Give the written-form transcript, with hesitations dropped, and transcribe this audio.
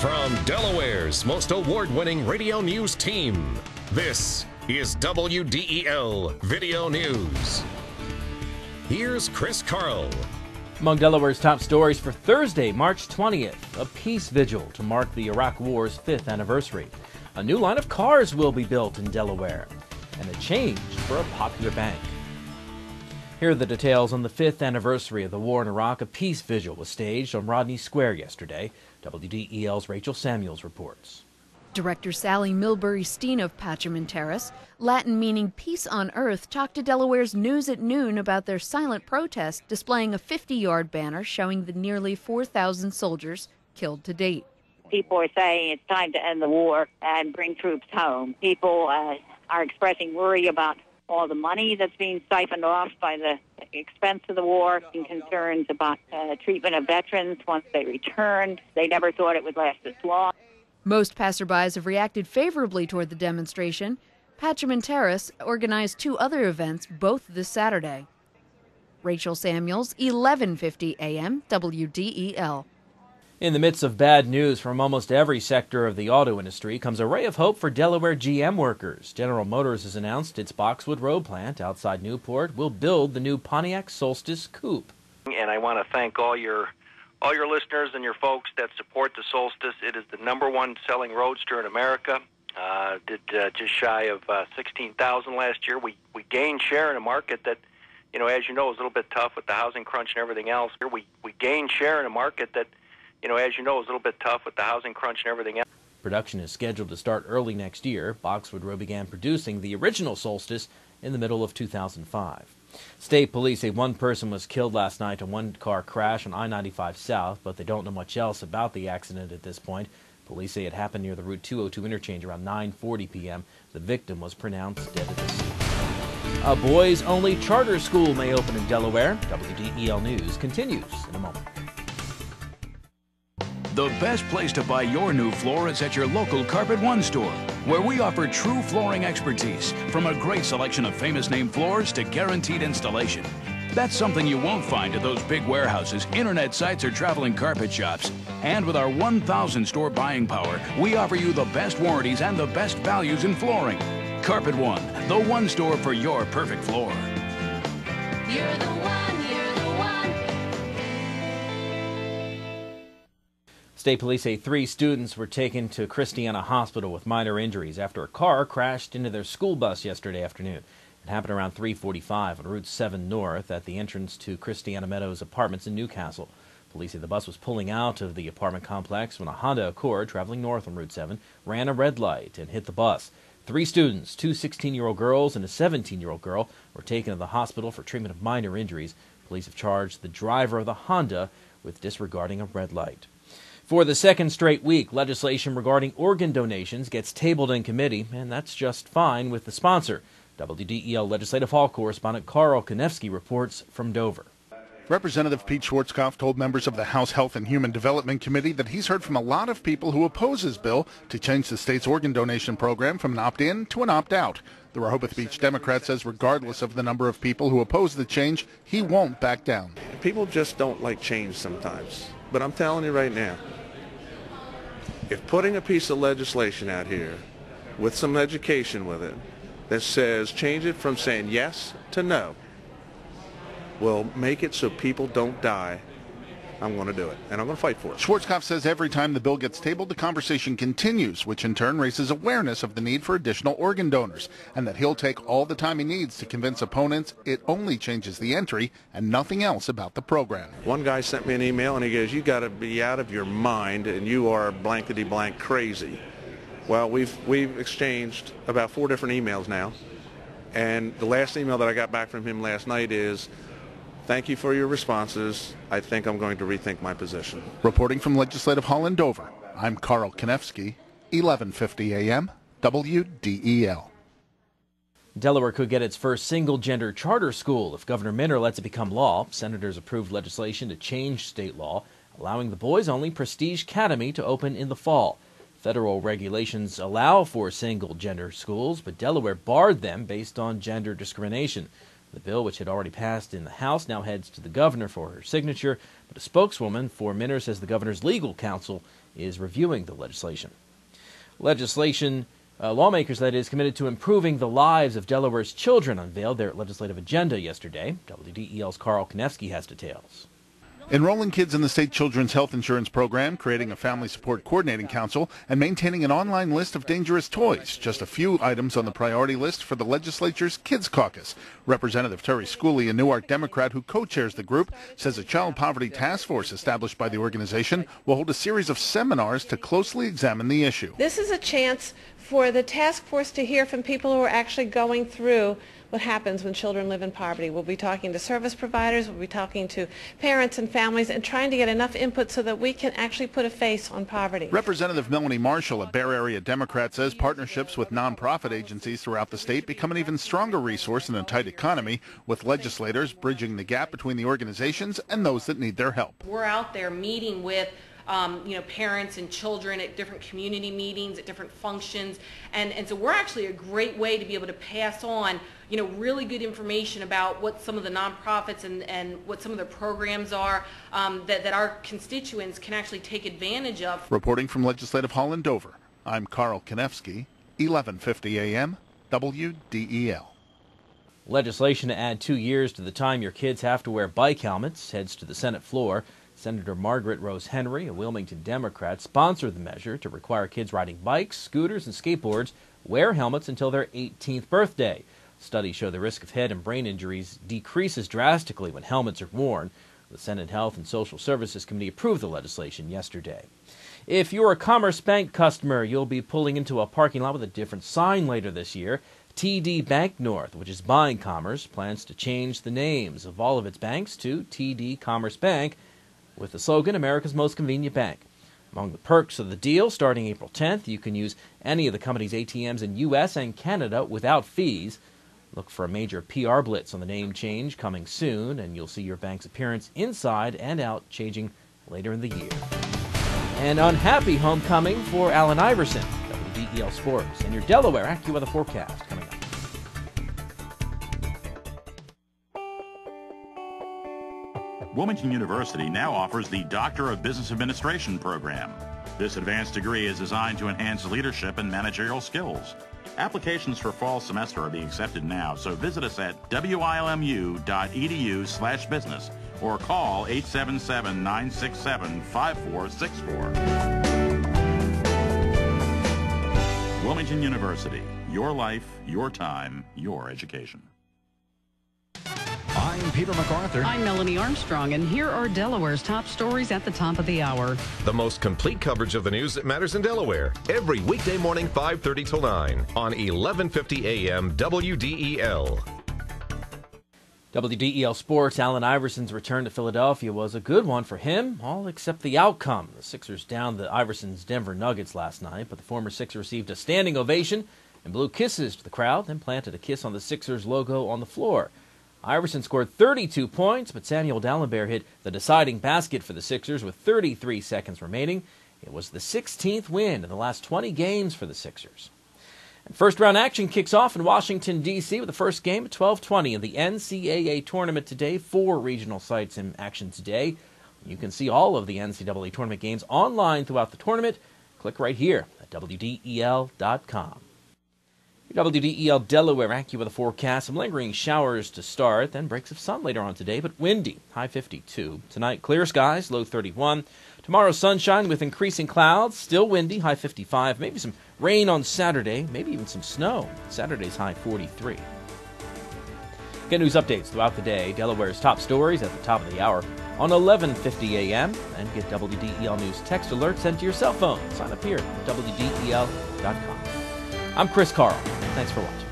From Delaware's most award-winning radio news team, this is WDEL Video News. Here's Chris Carl. Among Delaware's top stories for Thursday, March 20th, a peace vigil to mark the Iraq War's 5th anniversary. A new line of cars will be built in Delaware, and a change for a popular bank. Here are the details on the 5th anniversary of the war in Iraq. A peace vigil was staged on Rodney Square yesterday. WDEL's Rachel Samuels reports. Director Sally Milbury-Steen of Patcham Terrace, Latin meaning peace on earth, talked to Delaware's News at Noon about their silent protest, displaying a 50-yard banner showing the nearly 4,000 soldiers killed to date. People are saying it's time to end the war and bring troops home. People are expressing worry about all the money that's being siphoned off by the expense of the war, and concerns about treatment of veterans once they returned. They never thought it would last this long. Most passerbys have reacted favorably toward the demonstration. Patcham Terrace organized 2 other events, both this Saturday. Rachel Samuels, 1150 AM, WDEL. In the midst of bad news from almost every sector of the auto industry comes a ray of hope for Delaware GM workers. General Motors has announced its Boxwood Road plant outside Newport will build the new Pontiac Solstice coupe. And I want to thank all your listeners and your folks that support the Solstice. It is the #1 selling roadster in America. Did just shy of 16,000 last year. We gained share in a market that, as you know, is a little bit tough with the housing crunch and everything else. We gained share in a market that, as you know, is a little bit tough with the housing crunch and everything else. Production is scheduled to start early next year. Boxwood Road began producing the original Solstice in the middle of 2005. State police say 1 person was killed last night in 1-car crash on I-95 South, but they don't know much else about the accident at this point. Police say it happened near the Route 202 interchange around 9:40 p.m. The victim was pronounced dead at the scene. A boys-only charter school may open in Delaware. WDEL News continues in a moment. The best place to buy your new floor is at your local Carpet One store, where we offer true flooring expertise, from a great selection of famous name floors to guaranteed installation. That's something you won't find at those big warehouses, internet sites, or traveling carpet shops. And with our 1,000 store buying power, we offer you the best warranties and the best values in flooring. Carpet One, the one store for your perfect floor. You're the one, you're the one. State police say 3 students were taken to Christiana Hospital with minor injuries after a car crashed into their school bus yesterday afternoon. It happened around 3:45 on Route 7 North at the entrance to Christiana Meadows Apartments in Newcastle. Police say the bus was pulling out of the apartment complex when a Honda Accord traveling north on Route 7 ran a red light and hit the bus. 3 students, 2 16-year-old girls and a 17-year-old girl, were taken to the hospital for treatment of minor injuries. Police have charged the driver of the Honda with disregarding a red light. For the second straight week, legislation regarding organ donations gets tabled in committee, and that's just fine with the sponsor. WDEL Legislative Hall correspondent Carl Konevsky reports from Dover. Representative Pete Schwarzkopf told members of the House Health and Human Development Committee that he's heard from a lot of people who oppose his bill to change the state's organ donation program from an opt-in to an opt-out. The Rehoboth Beach Democrat says regardless of the number of people who oppose the change, he won't back down. People just don't like change sometimes. But I'm telling you right now, if putting a piece of legislation out here with some education with it that says change it from saying yes to no will make it so people don't die, I'm going to do it, and I'm going to fight for it. Schwarzkopf says every time the bill gets tabled, the conversation continues, which in turn raises awareness of the need for additional organ donors, and that he'll take all the time he needs to convince opponents it only changes the entry and nothing else about the program. One guy sent me an email, and he goes, "You got to be out of your mind, and you are blankety blank crazy." Well, we've exchanged about 4 different emails now, and the last email that I got back from him last night is, "Thank you for your responses. I think I'm going to rethink my position." Reporting from Legislative Hall in Dover, I'm Carl Konevsky, 1150 AM, WDEL. Delaware could get its first single-gender charter school if Governor Minner lets it become law. Senators approved legislation to change state law, allowing the boys-only Prestige Academy to open in the fall. Federal regulations allow for single-gender schools, but Delaware barred them based on gender discrimination. The bill, which had already passed in the House, now heads to the governor for her signature, But a spokeswoman for Minner says the governor's legal counsel is reviewing the legislation. Lawmakers, that is, committed to improving the lives of Delaware's children unveiled their legislative agenda yesterday. WDEL's Carl Konevsky has details. Enrolling kids in the state children's health insurance program, creating a family support coordinating council, and maintaining an online list of dangerous toys. Just a few items on the priority list for the legislature's Kids Caucus. Representative Terry Schooley, a Newark Democrat who co-chairs the group, says a child poverty task force established by the organization will hold a series of seminars to closely examine the issue. This is a chance for the task force to hear from people who are actually going through what happens when children live in poverty. We'll be talking to service providers, we'll be talking to parents and families, and trying to get enough input so that we can actually put a face on poverty. Representative Melanie Marshall, a Bear Area Democrat, says partnerships with nonprofit agencies throughout the state become an even stronger resource in a tight economy, with legislators bridging the gap between the organizations and those that need their help. We're out there meeting with parents and children at different community meetings, at different functions, and so we're actually a great way to be able to pass on, really good information about what some of the nonprofits and what some of the programs are that our constituents can actually take advantage of. Reporting from Legislative Hall in Dover, I'm Carl Konevsky, 1150 AM, WDEL. Legislation to add 2 years to the time your kids have to wear bike helmets heads to the Senate floor. Senator Margaret Rose Henry, a Wilmington Democrat, sponsored the measure to require kids riding bikes, scooters, and skateboards wear helmets until their 18th birthday. Studies show the risk of head and brain injuries decreases drastically when helmets are worn. The Senate Health and Social Services Committee approved the legislation yesterday. If you're a Commerce Bank customer, you'll be pulling into a parking lot with a different sign later this year. TD Bank North, which is buying Commerce, plans to change the names of all of its banks to TD Commerce Bank, with the slogan, America's Most Convenient Bank. Among the perks of the deal, starting April 10th, you can use any of the company's ATMs in U.S. and Canada without fees. Look for a major PR blitz on the name change coming soon, and you'll see your bank's appearance inside and out changing later in the year. An unhappy homecoming for Allen Iverson. WDEL Sports and your Delaware AccuWeather forecast coming up. Wilmington University now offers the Doctor of Business Administration program. This advanced degree is designed to enhance leadership and managerial skills. Applications for fall semester are being accepted now, so visit us at wilmu.edu/business or call 877-967-5464. Wilmington University, your life, your time, your education. I'm Peter MacArthur. I'm Melanie Armstrong, and here are Delaware's top stories at the top of the hour. The most complete coverage of the news that matters in Delaware. Every weekday morning, 5:30 till 9 on 1150 AM WDEL. WDEL Sports, Allen Iverson's return to Philadelphia was a good one for him, all except the outcome. The Sixers downed the Iverson's Denver Nuggets last night, but the former Sixer received a standing ovation and blew kisses to the crowd, then planted a kiss on the Sixers logo on the floor. Iverson scored 32 points, but Samuel Dalembert hit the deciding basket for the Sixers with 33 seconds remaining. It was the 16th win in the last 20 games for the Sixers. And first-round action kicks off in Washington, D.C. with the first game at 12:20 in the NCAA tournament today. 4 regional sites in action today. You can see all of the NCAA tournament games online throughout the tournament. Click right here at WDEL.com. WDEL Delaware AccuWeather forecast. Some lingering showers to start, then breaks of sun later on today, but windy, high 52. Tonight, clear skies, low 31. Tomorrow, sunshine with increasing clouds, still windy, high 55. Maybe some rain on Saturday, maybe even some snow. Saturday's high 43. Get news updates throughout the day. Delaware's top stories at the top of the hour on 1150 a.m. And get WDEL News text alerts sent to your cell phone. Sign up here at WDEL.com. I'm Chris Carl. Thanks for watching.